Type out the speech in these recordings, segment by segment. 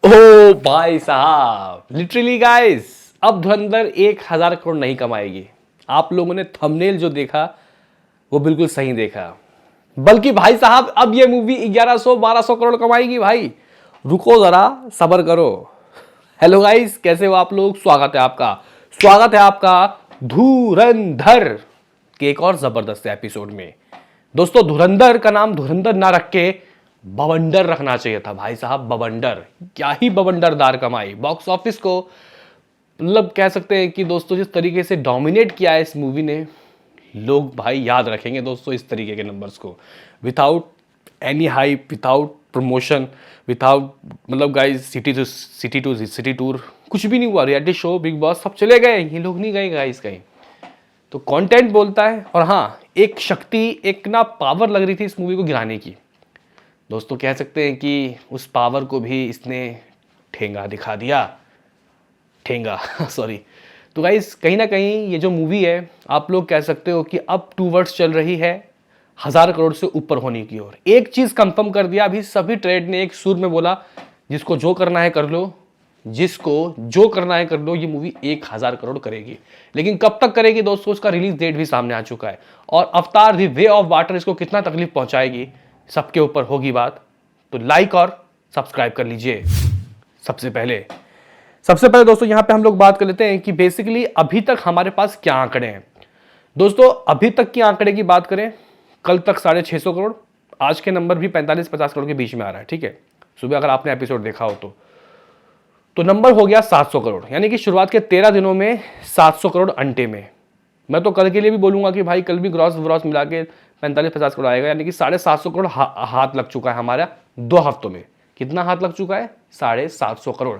ओ भाई साहब, literally guys, अब धुरंधर 1,000 करोड़ नहीं कमाएगी। आप लोगों ने थंबनेल जो देखा वो बिल्कुल सही देखा। बल्कि भाई साहब अब ये मूवी 1100-1200 करोड़ कमाएगी। भाई रुको जरा, सब्र करो। हेलो गाइस, कैसे हो आप लोग? स्वागत है आपका धुरंधर के एक और जबरदस्त एपिसोड में। दोस्तों, धुरंधर का नाम धुरंधर ना रख के बवंडर रखना चाहिए था भाई साहब। बवंडर, क्या ही बवंडरदार कमाई बॉक्स ऑफिस को। मतलब कह सकते हैं कि दोस्तों जिस तरीके से डोमिनेट किया है इस मूवी ने, लोग भाई याद रखेंगे दोस्तों इस तरीके के नंबर्स को। Without any hype, without promotion, without मतलब गाइस सिटी टूर कुछ भी नहीं हुआ। रियलिटी शो, बिग बॉस सब चले गए, ये लोग नहीं गए गाइस कहीं। तो कंटेंट बोलता है। और हाँ, एक शक्ति, एक ना पावर लग रही थी इस मूवी को गिराने की। दोस्तों कह सकते हैं कि उस पावर को भी इसने ठेंगा दिखा दिया। ठेंगा सॉरी। तो गाइस, कहीं ना कहीं ये जो मूवी है, आप लोग कह सकते हो कि अब टूवर्ड्स चल रही है 1,000 करोड़ से ऊपर होने की ओर। एक चीज कंफर्म कर दिया अभी सभी ट्रेड ने एक सुर में बोला, जिसको जो करना है कर लो, जिसको जो करना है कर लो, ये मूवी 1,000 करोड़ करेगी। लेकिन कब तक करेगी दोस्तों, उसका रिलीज डेट भी सामने आ चुका है। और अवतार द वे ऑफ वाटर इसको कितना तकलीफ पहुंचाएगी, सबके ऊपर होगी बात। तो लाइक और सब्सक्राइब कर लीजिए। सबसे पहले दोस्तों यहां पे हम लोग बात कर लेते हैं कि बेसिकली अभी तक हमारे पास क्या आंकड़े हैं। दोस्तों अभी तक के आंकड़े की बात करें, कल तक 650 करोड़, आज के नंबर भी 45-50 करोड़ के बीच में आ रहा है। ठीक है, सुबह अगर आपने एपिसोड देखा हो तो नंबर हो गया 700 करोड़। यानी कि शुरुआत के 13 दिनों में 700 करोड़ अंटे में। मैं तो कल के लिए भी बोलूंगा कि भाई कल भी ग्रॉस व्रॉस मिला के 45-50 करोड़ आएगा। यानी कि 750 करोड़ हाथ लग चुका है हमारा 2 हफ्तों में। कितना हाथ लग चुका है? 750 करोड़।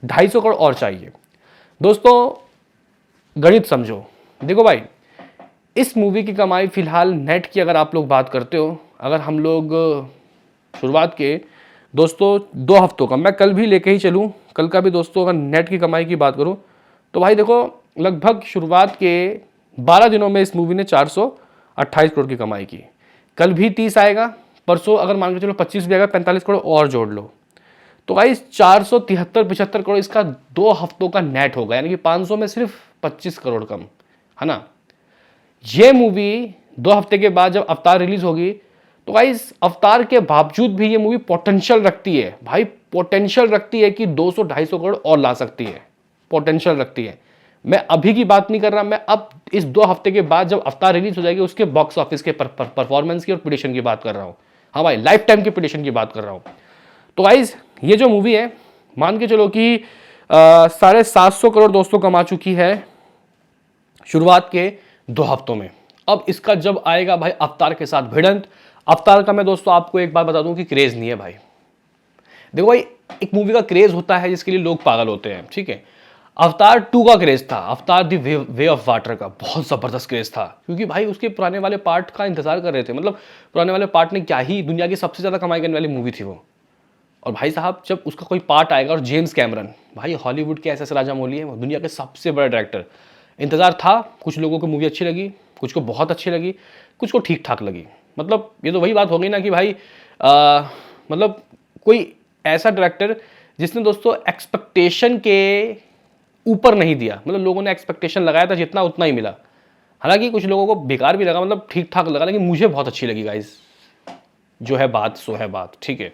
250 करोड़ और चाहिए। दोस्तों गणित समझो। देखो भाई, इस मूवी की कमाई फिलहाल नेट की अगर आप लोग बात करते हो, अगर हम लोग शुरुआत के दोस्तों 2 हफ्तों का, मैं कल भी लेके ही चलूँ, कल का भी दोस्तों अगर नेट की कमाई की बात करूँ तो भाई देखो, लगभग शुरुआत के 12 दिनों में इस मूवी ने 428 करोड़ की कमाई की। कल भी 30 आएगा, परसों अगर मान के चलो 25 भी आएगा, 45 करोड़ और जोड़ लो तो भाई 473-75 करोड़ इसका 2 हफ्तों का नेट होगा। यानी कि 500 में सिर्फ 25 करोड़ कम, है ना। ये मूवी 2 हफ्ते के बाद जब अवतार रिलीज होगी तो भाई इस अवतार के बावजूद भी ये मूवी पोटेंशियल रखती है। भाई पोटेंशियल रखती है कि 200-250 करोड़ और ला सकती है। पोटेंशियल रखती है। मैं अभी की बात नहीं कर रहा, मैं अब इस 2 हफ्ते के बाद जब अवतार रिलीज हो जाएगी उसके बॉक्स ऑफिस के परफॉर्मेंस की और प्रेडिक्शन की बात कर रहा हूं। हाँ भाई, लाइफ टाइम की प्रेडिक्शन की बात कर रहा हूं। तो गाइज ये जो मूवी है, मान के चलो कि 750 करोड़ दोस्तों कमा चुकी है शुरुआत के 2 हफ्तों में। अब इसका जब आएगा भाई अवतार के साथ भिड़ंत, अवतार का मैं दोस्तों आपको एक बात बता दूं कि क्रेज नहीं है भाई। देखो भाई, एक मूवी का क्रेज होता है जिसके लिए लोग पागल होते हैं। ठीक है, अवतार 2 का क्रेज था, अवतार द वे ऑफ वाटर का बहुत जबरदस्त क्रेज था, क्योंकि भाई उसके पुराने वाले पार्ट का इंतजार कर रहे थे। मतलब पुराने वाले पार्ट ने क्या ही, दुनिया की सबसे ज्यादा कमाई करने वाली मूवी थी वो। और भाई साहब जब उसका कोई पार्ट आएगा, और जेम्स कैमरन भाई हॉलीवुड के एस राजामौली है, वो दुनिया के सबसे बड़े डायरेक्टर। इंतजार था। कुछ लोगों को मूवी अच्छी लगी, कुछ को बहुत अच्छी लगी, कुछ को ठीक ठाक लगी। मतलब ये तो वही बात हो गई ना कि भाई मतलब कोई ऐसा डायरेक्टर जिसने दोस्तों एक्सपेक्टेशन के ऊपर नहीं दिया। मतलब लोगों ने एक्सपेक्टेशन लगाया था जितना, उतना ही मिला। हालांकि कुछ लोगों को बेकार भी लगा, मतलब ठीक ठाक लगा, लेकिन मुझे बहुत अच्छी लगी गाइस। जो है बात सो है बात। ठीक है,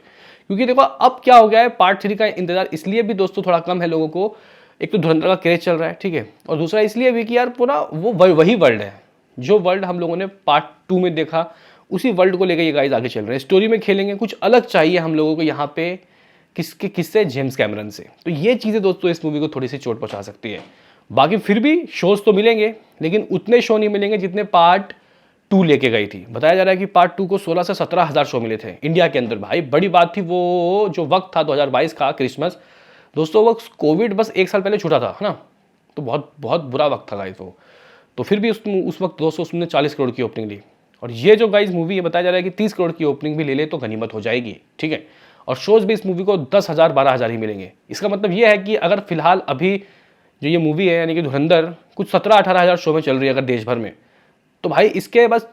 क्योंकि देखो अब क्या हो गया है, पार्ट 3 का इंतजार इसलिए भी दोस्तों थोड़ा कम है लोगों को। एक तो धुरंधर का क्रेज चल रहा है, ठीक है, और दूसरा इसलिए भी कि यार पूरा वो वही वर्ल्ड है जो वर्ल्ड हम लोगों ने पार्ट 2 में देखा, उसी वर्ल्ड को लेकर ये गाइस आगे चल रहे हैं। स्टोरी में खेलेंगे, कुछ अलग चाहिए हम लोगों को यहाँ पे। किससे? जेम्स कैमरन से। तो ये चीज़ें दोस्तों इस मूवी को थोड़ी सी चोट पहुंचा सकती है। बाकी फिर भी शोज तो मिलेंगे, लेकिन उतने शो नहीं मिलेंगे जितने पार्ट 2 लेके गई थी। बताया जा रहा है कि पार्ट 2 को 16 से 17 हज़ार शो मिले थे इंडिया के अंदर। भाई बड़ी बात थी। वो जो वक्त था 2022 का क्रिसमस, दोस्तों वो कोविड बस 1 साल पहले छूटा था, है ना। तो बहुत बहुत बुरा वक्त था गाइस वो। तो फिर भी उस वक्त दोस्तों उसने 40 करोड़ की ओपनिंग ली। और ये जो गाइस मूवी है, बताया जा रहा है कि 30 करोड़ की ओपनिंग भी ले ले तो गनीमत हो जाएगी। ठीक है, और शोज भी इस मूवी को 10,000 12,000 ही मिलेंगे। इसका मतलब ये है कि अगर फिलहाल अभी जो ये मूवी है यानी कि धुरंधर कुछ 17-18 हज़ार शो में चल रही है अगर देश भर में, तो भाई इसके बस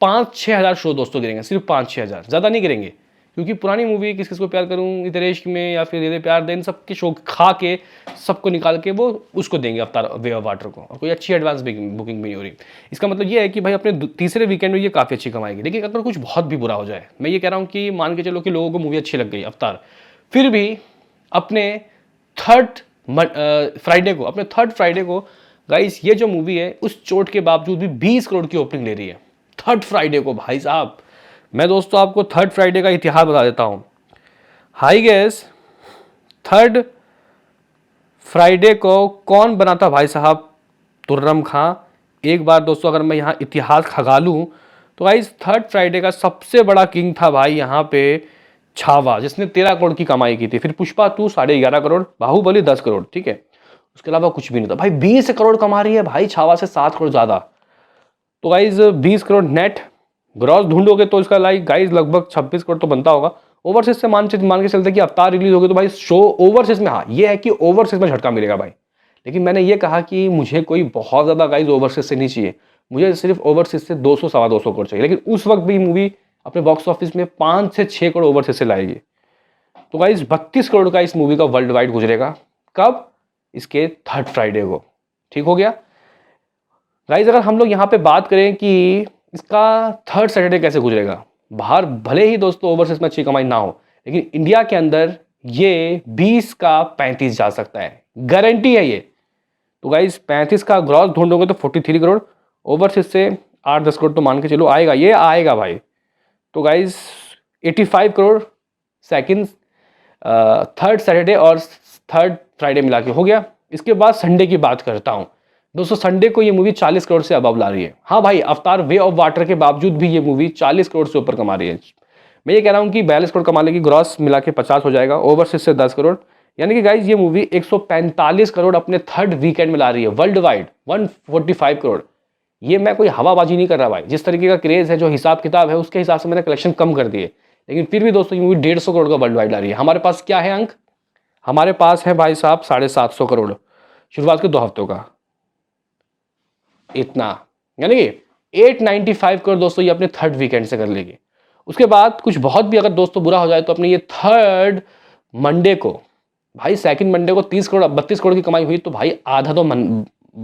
5-6 हज़ार शो दोस्तों गिरेंगे, सिर्फ 5-6 हज़ार, ज़्यादा नहीं गिरेंगे। क्योंकि पुरानी मूवी किस किस को प्यार करूं, इधर इश्क में या फिर दे प्यार दे, इन सब के शो खा के सबको निकाल के वो उसको देंगे अवतार वे ऑफ वाटर को, और कोई अच्छी एडवांस बुकिंग भी नहीं हो रही। इसका मतलब ये है कि भाई अपने तीसरे वीकेंड में ये काफ़ी अच्छी कमाएगी। लेकिन अगर कुछ बहुत भी बुरा हो जाए, मैं ये कह रहा हूँ कि मान के चलो कि लोगों को मूवी अच्छी लग गई अवतार, फिर भी अपने थर्ड फ्राइडे को गाइस ये जो मूवी है उस चोट के बावजूद भी 20 करोड़ की ओपनिंग ले रही है थर्ड फ्राइडे को। भाई साहब, मैं दोस्तों आपको थर्ड फ्राइडे का इतिहास बता देता हूं। हाई गेस थर्ड फ्राइडे को कौन बना था भाई साहब? तुर्रम खां। एक बार दोस्तों अगर मैं यहाँ इतिहास खगा लूँ तो गाइस थर्ड फ्राइडे का सबसे बड़ा किंग था भाई यहाँ पे छावा, जिसने 13 करोड़ की कमाई की थी। फिर पुष्पा 2 11.5 करोड़, बाहुबली 10 करोड़, ठीक है, उसके अलावा कुछ भी नहीं था भाई। 20 करोड़ कमा रही है भाई छावा से 7 करोड़ ज़्यादा। तो गाइज 20 करोड़ नेट ग्रॉस ढूंढोगे तो इसका लाइक गाइज लगभग 26 करोड़ तो बनता होगा। ओवरसीज से मान के चलते कि अवतार रिलीज होगी तो भाई शो ओवरसीज में, हाँ ये है कि ओवरसीज में झटका मिलेगा भाई। लेकिन मैंने ये कहा कि मुझे कोई बहुत ज़्यादा गाइज ओवरसीज से नहीं चाहिए, मुझे सिर्फ ओवरसीज से 200 सवा 200 करोड़ चाहिए। लेकिन उस वक्त भी मूवी अपने बॉक्स ऑफिस में 5 से 6 करोड़ ओवरसीज से लाएगी। तो गाइज 32 करोड़ का इस मूवी का वर्ल्ड वाइड गुजरेगा। कब? इसके थर्ड फ्राइडे को। ठीक हो गया गाइज। अगर हम लोग यहाँ पे बात करें कि इसका थर्ड सैटरडे कैसे गुजरेगा, बाहर भले ही दोस्तों ओवरसीज में अच्छी कमाई ना हो, लेकिन इंडिया के अंदर ये 20 का 35 जा सकता है, गारंटी है ये। तो गाइज 35 का ग्रॉस ढूंढोगे तो 43 करोड़, ओवरसीज से 8-10 करोड़ तो मान के चलो आएगा, ये आएगा भाई। तो guys 85 crore second third Saturday और थर्ड फ्राइडे मिला के हो गया। इसके बाद संडे की बात करता हूँ दोस्तों। संडे को ये मूवी 40 करोड़ से अबव ला रही है। हाँ भाई, अवतार वे ऑफ वाटर के बावजूद भी ये मूवी 40 करोड़ से ऊपर कमा रही है। मैं ये कह रहा हूँ कि 42 करोड़ कमा लेगी, ग्रॉस मिला के 50 हो जाएगा, ओवरसीज से 10 करोड़, यानी कि गाइज ये मूवी 145 करोड़ अपने थर्ड वीकेंड में ला रही है। World wide 145 crore. ये मैं कोई हवाबाजी नहीं कर रहा भाई, जिस तरीके का क्रेज है, जो हिसाब किताब है, उसके हिसाब से मैंने कलेक्शन कम कर दिए। लेकिन फिर भी दोस्तों ये मूवी 150 करोड़ का वर्ल्ड वाइड ला रही है। हमारे पास क्या है अंक? हमारे पास है भाई साहब 750 करोड़ शुरुआत के 2 हफ्तों का, इतना, यानी कि 895 करोड़ दोस्तों ये अपने थर्ड वीकेंड से कर लेगी। उसके बाद कुछ बहुत भी अगर दोस्तों बुरा हो जाए तो अपने ये थर्ड मंडे को, भाई सेकंड मंडे को 30 करोड़ 32 करोड़ की कमाई हुई तो भाई आधा तो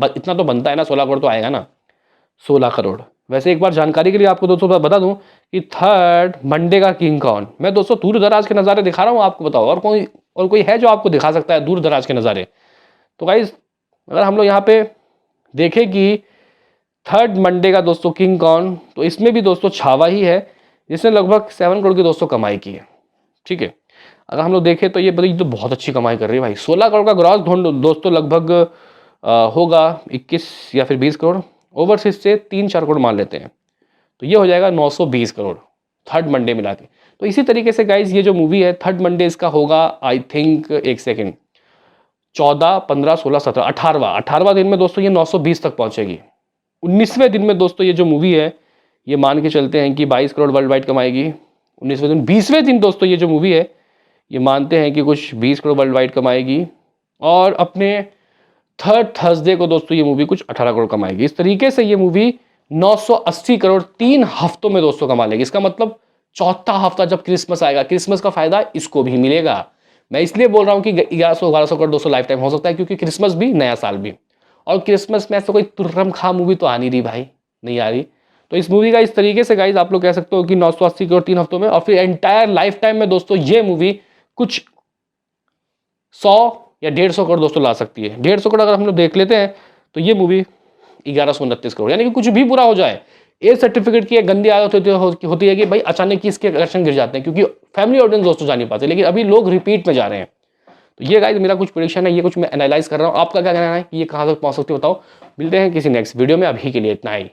इतना तो बनता है ना, 16 करोड़ तो आएगा ना, 16 करोड़। वैसे एक बार जानकारी के लिए आपको दोस्तों बता दूं कि थर्ड मंडे का किंग कौन। मैं दोस्तों दूर दराज के नज़ारे दिखा रहा हूँ आपको, बताओ और कोई है जो आपको दिखा सकता है दूर दराज के नज़ारे? तो गाइज अगर हम लोग यहाँ पे देखें कि थर्ड मंडे का दोस्तों किंग कौन, तो इसमें भी दोस्तों छावा ही है, जिसने लगभग 7 करोड़ की दोस्तों कमाई की है। ठीक है, अगर हम लोग देखें तो ये तो बहुत अच्छी कमाई कर रही है भाई। 16 करोड़ का ग्रॉस दोस्तों लगभग होगा 21 या फिर 20 करोड़, ओवरसीज से 3-4 करोड़ मान लेते हैं, तो ये हो जाएगा 920 करोड़ थर्ड मंडे मिला के। तो इसी तरीके से गाइज ये जो मूवी है थर्ड मंडे इसका होगा आई थिंक, एक सेकेंड, 14, 15, 16, 17, 18वां दिन में दोस्तों ये 920 तक पहुंचेगी। 19वें दिन में दोस्तों ये जो मूवी है ये मान के चलते हैं कि 22 करोड़ वर्ल्ड वाइड कमाएगी 19वें दिन। 20वें दिन दोस्तों ये जो मूवी है ये मानते हैं कि कुछ 20 करोड़ वर्ल्ड वाइड कमाएगी, और अपने थर्ड थर्सडे को दोस्तों ये मूवी कुछ 18 करोड़ कमाएगी। इस तरीके से ये मूवी 980 करोड़ 3 हफ्तों में दोस्तों कमा लेगी। इसका मतलब चौथा हफ्ता जब क्रिसमस आएगा, क्रिसमस का फायदा इसको भी मिलेगा। मैं इसलिए बोल रहा हूँ कि 1100-1200 करोड़ दोस्तों लाइफ टाइम हो सकता है, क्योंकि क्रिसमस भी नया साल भी, और क्रिसमस में ऐसा कोई तुर्रम खा मूवी तो आ नहीं रही भाई, नहीं आ रही। तो इस मूवी का इस तरीके से गाइज आप लोग कह सकते हो कि 980 करोड़ 3 हफ्तों में, और फिर एंटायर लाइफ टाइम में दोस्तों ये मूवी कुछ 100 या 150 करोड़ दोस्तों ला सकती है। 150 करोड़ अगर हम लोग देख लेते हैं तो ये मूवी 1129 करोड़, यानी कि कुछ भी बुरा हो जाए, ए सर्टिफिकेट की एक गंदी आदत होती है कि भाई अचानक की इसके कलेक्शन गिर जाते हैं, क्योंकि फैमिली ऑडियंस दोस्तों जा नहीं पाते, लेकिन अभी लोग रिपीट में जा रहे हैं। तो ये गाइस मेरा कुछ प्रेडिक्शन है, ये कुछ मैं एनालाइज कर रहा हूँ। आपका क्या कहना है कि ये कहाँ तक पहुँच सकती है बताओ। मिलते हैं किसी नेक्स्ट वीडियो में, अभी के लिए इतना ही।